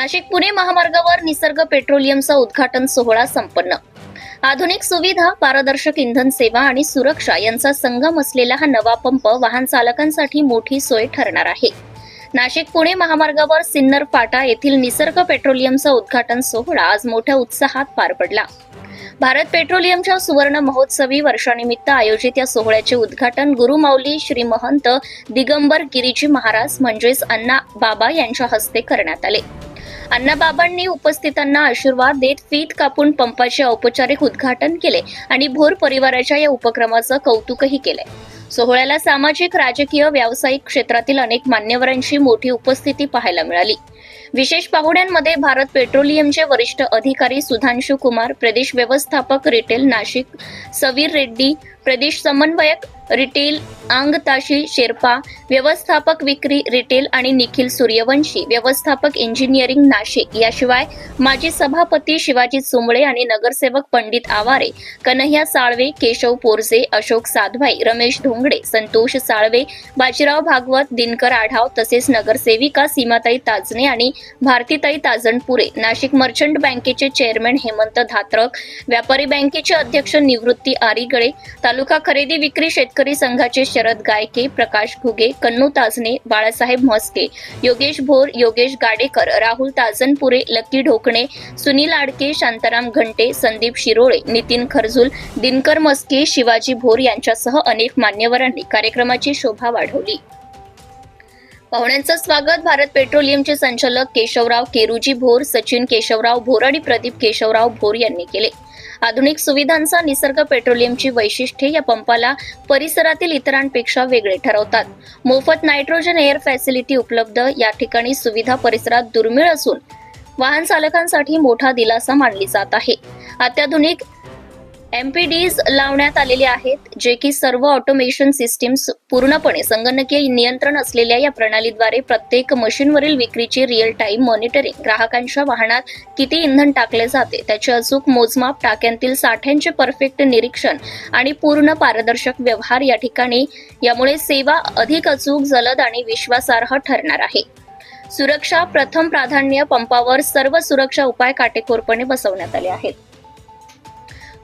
नाशिक पुणे महामार्गावर निसर्ग पेट्रोलियमचा उद्घाटन सोहळा संपन्न। आधुनिक सुविधा, पारदर्शक इंधन सेवा आणि सुरक्षा यांचा संगम असलेला हा नवा पंप वाहन चालकांसाठी मोठी सोय ठरणार आहे। नाशिक पुणे महामार्गावर सिन्नर फाटा येथील निसर्ग पेट्रोलियमचा उद्घाटन सोहळा आज मोठ्या उत्साहात पार पडला। भारत पेट्रोलियमच्या सुवर्ण महोत्सवी वर्षानिमित्त आयोजित या सोहळ्याचे उद्घाटन गुरुमाऊली श्री महंत दिगंबर गिरीजी महाराज म्हणजेच अण्णा बाबा यांच्या हस्ते करण्यात आले। अण्णा बाबांनी उपस्थितांना आशीर्वाद देत फीत कापून पंपाचे औपचारिक उद्घाटन केले आणि भोर परिवाराच्या या उपक्रमाचं कौतुकही केले। सोहळ्याला सामाजिक, राजकीय, व्यावसायिक क्षेत्रातील अनेक मान्यवरांची मोठी उपस्थिती पाहायला मिळाली। विशेष पाहुण्यांमध्ये भारत पेट्रोलियमचे वरिष्ठ अधिकारी सुधांशु कुमार, प्रदेश व्यवस्थापक रिटेल नाशिक सवीर रेड्डी, प्रदेश समन्वयक रिटेल आंगताशी शेर्पा, व्यवस्थापक विक्री रिटेल आणि निखिल सूर्यवंशी, व्यवस्थापक इंजिनिअरिंग नाशिक, याशिवाय माजी सभापती शिवाजी चुंबळे आणि नगरसेवक पंडित आवारे, कन्हैया साळवे, केशव पोरजे, अशोक साधभाई, रमेश धोंगडे, संतोष साळवे, बाजीराव भागवत, दिनकर आढाव तसेच नगरसेविका सीमाताई ताजने आणि भारतीताई ताजणपुरे, नाशिक मर्चंट बँकेचे चेअरमॅन हेमंत धात्रक, व्यापारी बँकेचे अध्यक्ष निवृत्ती आरीगळे, तालुका खरेदी विक्री शेतकरी संघाचे शरद गायके, प्रकाश घुगे, कन्नू ताजने, बाळासाहेब म्हस्के, योगेश भोर, योगेश गाडेकर, राहुल ताजनपुरे, लकी ढोकणे, सुनील आडके, शांताराम घंटे, संदीप शिरोळे, नितीन खरजुल, दिनकर मस्के, शिवाजी भोर यांच्यासह अनेक मान्यवरांनी कार्यक्रमाची शोभा वाढवली। पाहुण्यांचं स्वागत भारत पेट्रोलियमचे संचालक केशवराव केरुजी भोर, सचिन केशवराव भोर आणि प्रदीप केशवराव भोर यांनी केले। आधुनिक सुविधांचा निसर्ग पेट्रोलियमची वैशिष्ट्ये या पंपाला परिसरातील इतरांपेक्षा वेगळे ठरवतात। मोफत नायट्रोजन एअर फॅसिलिटी उपलब्ध, या ठिकाणी सुविधा परिसरात दुर्मिळ असून वाहन चालकांसाठी मोठा दिलासा मानली जात आहे। अत्याधुनिक एमपीडीज लावण्यात आलेले आहेत, जे की सर्व ऑटोमेशन सिस्टीम्स पूर्णपणे संगणकीय नियंत्रण असलेल्या या प्रणालीद्वारे प्रत्येक मशीनवरील विक्रीची रिअल टाइम मॉनिटरिंग, ग्राहकांच्या वाहनात किती इंधन टाकले जाते त्याचे अचूक मोजमाप, टाक्यांतील साठ्यांचे परफेक्ट निरीक्षण आणि पूर्ण पारदर्शक व्यवहार या ठिकाणी, यामुळे सेवा अधिक अचूक, जलद आणि विश्वासार्ह ठरणार आहे। सुरक्षा प्रथम प्राधान्य, पंपावर सर्व सुरक्षा उपाय काटेकोरपणे बसवण्यात आले आहेत।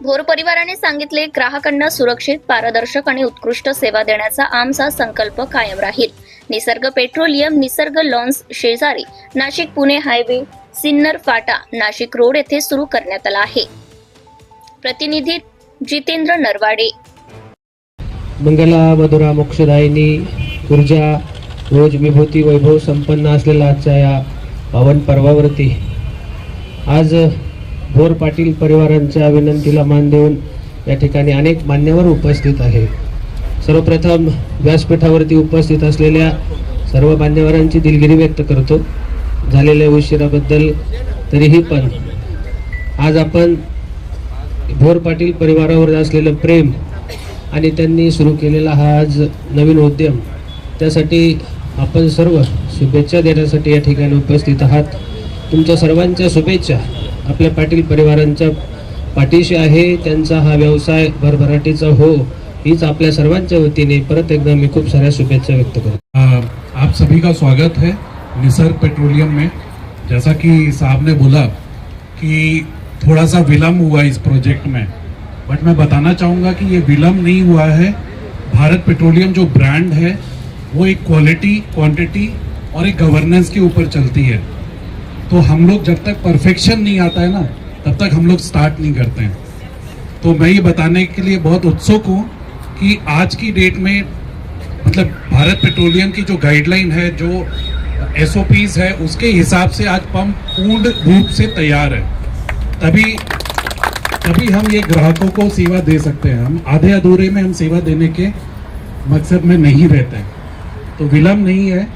भोर परिवाराने सांगितले, ग्राहकांना सुरक्षित, पारदर्शक आणि उत्कृष्ट सेवा देण्याचा आमचा संकल्प कायम राहील। निसर्ग पेट्रोलियम निसर्ग लॉन्स शेजारी नाशिक पुणे हायवे, सिन्नर फाटा, नाशिक रोड येथे सुरू करण्यात आला आहे। प्रतिनिधी जितेंद्र नरवाडे। मंगला मधुरा मोक्षदायिनी ऊर्जा रोज विभूती वैभव संपन्न असलेल्या आजच्या या पावन पर्वावरती आज भोर पाटील परिवारांच्या विनंतीला मान देऊन या ठिकाणी अनेक मान्यवर उपस्थित आहे। सर्वप्रथम व्यासपीठावरती उपस्थित असलेल्या सर्व मान्यवरांची दिलगिरी व्यक्त करतो झालेल्या उशिराबद्दल। तरीही पण आज आपण भोर पाटील परिवारावर असलेलं प्रेम आणि त्यांनी सुरू केलेला हा आज नवीन उद्यम, त्यासाठी आपण सर्व शुभेच्छा देण्यासाठी या ठिकाणी उपस्थित आहात। तुमच्या सर्वांच्या शुभेच्छा आपल्या पाटील परिवारांच्या पाठीशी आहे। त्यांचा हा व्यवसाय भरभराटीचा हो, हीच आपल्या सर्वांच्या वतीने परत एकदा मी खूप साऱ्या शुभेच्छा व्यक्त करतो। आप सभी का स्वागत है निसर्ग पेट्रोलियम में। जैसा कि साहब ने बोला कि थोड़ा सा विलम्ब हुआ इस प्रोजेक्ट में, बट मैं बताना चाहूँगा कि ये विलम्ब नहीं हुआ है। भारत पेट्रोलियम जो ब्रांड है वो एक क्वालिटी, क्वांटिटी और एक गवर्नेंस के ऊपर चलती है। तो हम लोग जब तक परफेक्शन नहीं आता है ना, तब तक हम लोग स्टार्ट नहीं करते हैं। तो मैं ये बताने के लिए बहुत उत्सुक हूँ कि आज की डेट में मतलब भारत पेट्रोलियम की जो गाइडलाइन है, जो SOPs है, उसके हिसाब से आज पंप पूर्ण रूप से तैयार है। तभी हम ये ग्राहकों को सेवा दे सकते हैं। हम आधे अधूरे में हम सेवा देने के मकसद में नहीं रहते। तो विलम्ब नहीं है,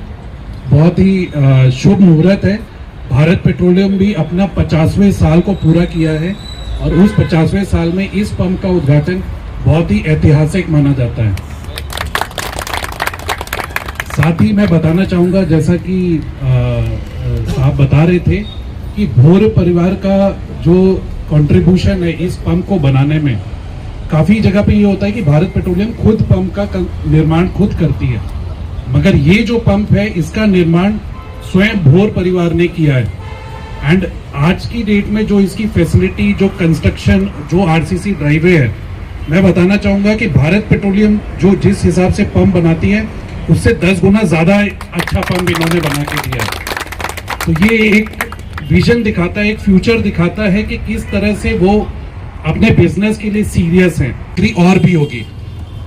बहुत ही शुभ मुहूर्त है। भारत पेट्रोलियम भी अपना 50वें साल को पूरा किया है और उस 50वें साल में इस पंप का उद्घाटन बहुत ही ऐतिहासिक माना जाता है। साथ ही मैं बताना चाहूँगा, जैसा कि साहब बता रहे थे कि भोर परिवार का जो कंट्रीब्यूशन है इस पंप को बनाने में, काफ़ी जगह पे ये होता है कि भारत पेट्रोलियम खुद पंप का निर्माण खुद करती है, मगर ये जो पंप है इसका निर्माण स्वयं भोर परिवार ने किया है। एंड आज की डेट में जो इसकी फैसिलिटी, जो कंस्ट्रक्शन, जो आरसीसी ड्राइवे है, मैं बताना चाहूंगा कि भारत पेट्रोलियम जो जिस हिसाब से पंप बनाती है उससे 10 गुना ज्यादा अच्छा पंप इन्होंने बना के दिया है। तो ये एक विजन दिखाता है, एक फ्यूचर दिखाता है कि किस तरह से वो अपने बिजनेस के लिए सीरियस हैं। और भी होगी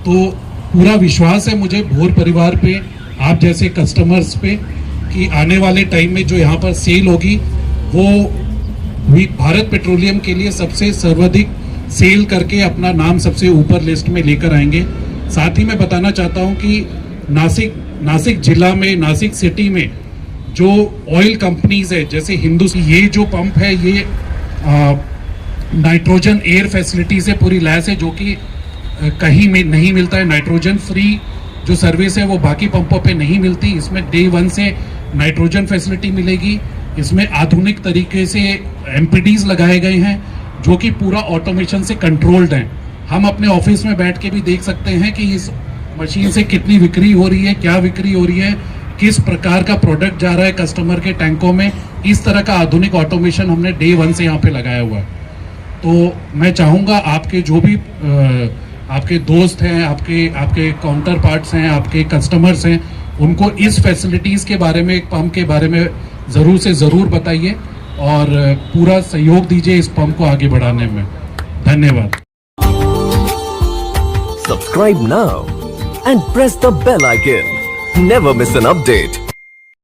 तो पूरा विश्वास है मुझे भोर परिवार पे, आप जैसे कस्टमर्स पे, कि आने वाले टाइम में जो यहाँ पर सेल होगी वो भी भारत पेट्रोलियम के लिए सबसे सर्वाधिक सेल करके अपना नाम सबसे ऊपर लिस्ट में लेकर आएंगे। साथ ही मैं बताना चाहता हूँ कि नासिक जिला में, नासिक सिटी में जो ऑयल कंपनीज है जैसे हिंदुस्तान, ये जो पंप है ये नाइट्रोजन एयर फैसिलिटी से पूरी लैस है, जो कि कहीं में नहीं मिलता है। नाइट्रोजन फ्री जो सर्विस है वो बाकी पंपों पे नहीं मिलती। इसमें डे 1 से नाइट्रोजन फैसिलिटी मिलेगी। इसमें आधुनिक तरीके से एमपीडीज लगाए गए हैं जो कि पूरा ऑटोमेशन से कंट्रोल्ड हैं। हम अपने ऑफिस में बैठ के भी देख सकते हैं कि इस मशीन से कितनी बिक्री हो रही है, क्या बिक्री हो रही है, किस प्रकार का प्रोडक्ट जा रहा है कस्टमर के टैंकों में। इस तरह का आधुनिक ऑटोमेशन हमने डे 1 से यहाँ पे लगाया हुआ है। तो मैं चाहूँगा आपके जो भी आपके दोस्त हैं, आपके काउंटर पार्ट्स हैं, आपके कस्टमर्स हैं, उनको इस फैसिलिटीज़ के बारे में, एक पंप के बारे में ज़रूर से ज़रूर बताइए और पूरा सहयोग दीजिए इस पंप को आगे बढ़ाने में। धन्यवाद। Subscribe now and press the bell icon. Never miss an update.